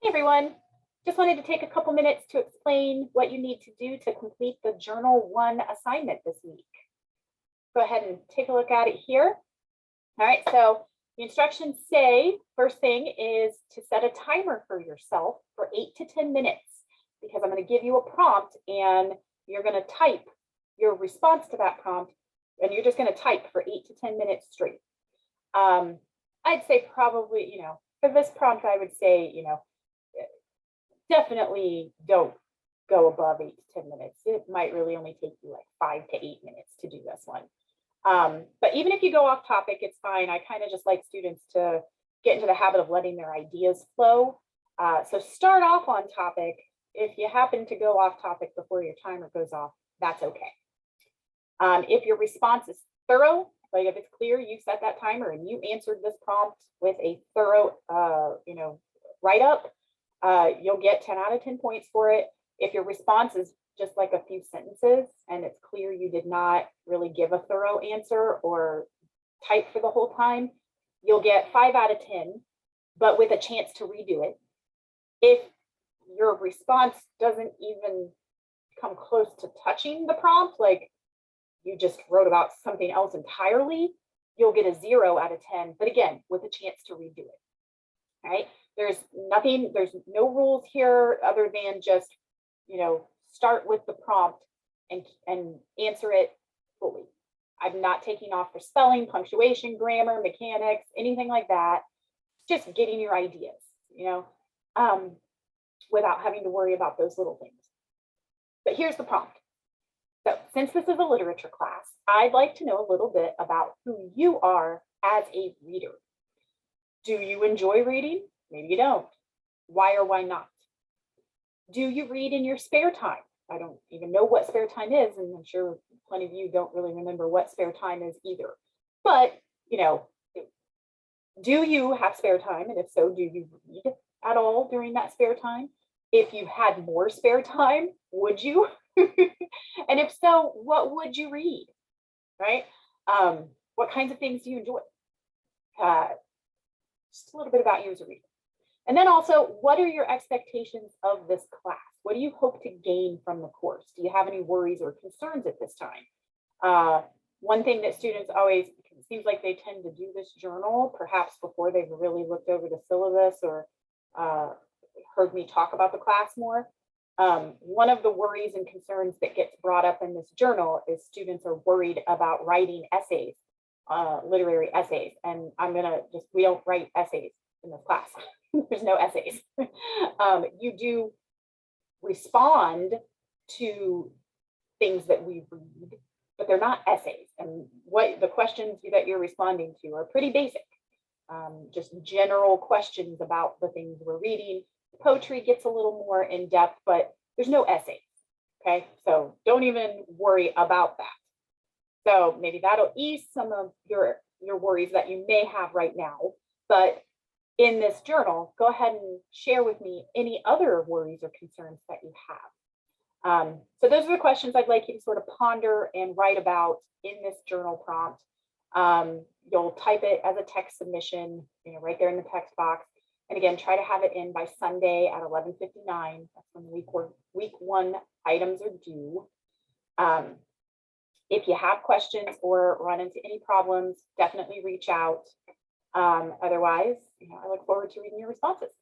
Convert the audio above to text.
Hey everyone, just wanted to take a couple minutes to explain what you need to do to complete the Journal 1 assignment this week. Go ahead and take a look at it here. All right, so the instructions say first thing is to set a timer for yourself for 8 to 10 minutes because I'm going to give you a prompt and you're going to type your response to that prompt and you're just going to type for 8 to 10 minutes straight. I'd say probably, for this prompt, I would say, definitely don't go above 8 to 10 minutes. It might really only take you like 5 to 8 minutes to do this one. But even if you go off topic, it's fine. I kind of just like students to get into the habit of letting their ideas flow. So start off on topic. If you happen to go off topic before your timer goes off, that's okay. If your response is thorough, like if it's clear you set that timer and you answered this prompt with a thorough, write-up, you'll get 10 out of 10 points for it. If your response is just like a few sentences and it's clear you did not really give a thorough answer or type for the whole time, you'll get 5 out of 10, but with a chance to redo it. If your response doesn't even come close to touching the prompt, like you just wrote about something else entirely, you'll get a 0 out of 10, but again, with a chance to redo it. All right. There's no rules here other than just, start with the prompt and answer it fully. I'm not taking off for spelling, punctuation, grammar, mechanics, anything like that. Just getting your ideas, without having to worry about those little things. But here's the prompt. So since this is a literature class, I'd like to know a little bit about who you are as a reader. Do you enjoy reading? Maybe you don't. Why or why not? Do you read in your spare time? I don't even know what spare time is, and I'm sure plenty of you don't really remember what spare time is either. But, do you have spare time? And if so, do you read at all during that spare time? If you had more spare time, would you? And if so, what would you read? Right? What kinds of things do you enjoy? Just a little bit about you as a reader. And then also, what are your expectations of this class? What do you hope to gain from the course? Do you have any worries or concerns at this time? One thing that students always, it seems like they tend to do this journal, perhaps before they've really looked over the syllabus or heard me talk about the class more. One of the worries and concerns that gets brought up in this journal is students are worried about writing essays, literary essays. And we don't write essays in this class. There's no essays. You do respond to things that we read, but they're not essays. And what the questions that you're responding to are pretty basic, just general questions about the things we're reading. Poetry gets a little more in depth, but there's no essays. Okay, so don't even worry about that. So maybe that'll ease some of your worries that you may have right now. But in this journal, go ahead and share with me any other worries or concerns that you have. So those are the questions I'd like you to sort of ponder and write about in this journal prompt. You'll type it as a text submission, right there in the text box. And again, try to have it in by Sunday at 11:59. That's when week one items are due. If you have questions or run into any problems, definitely reach out. Otherwise, I look forward to reading your responses.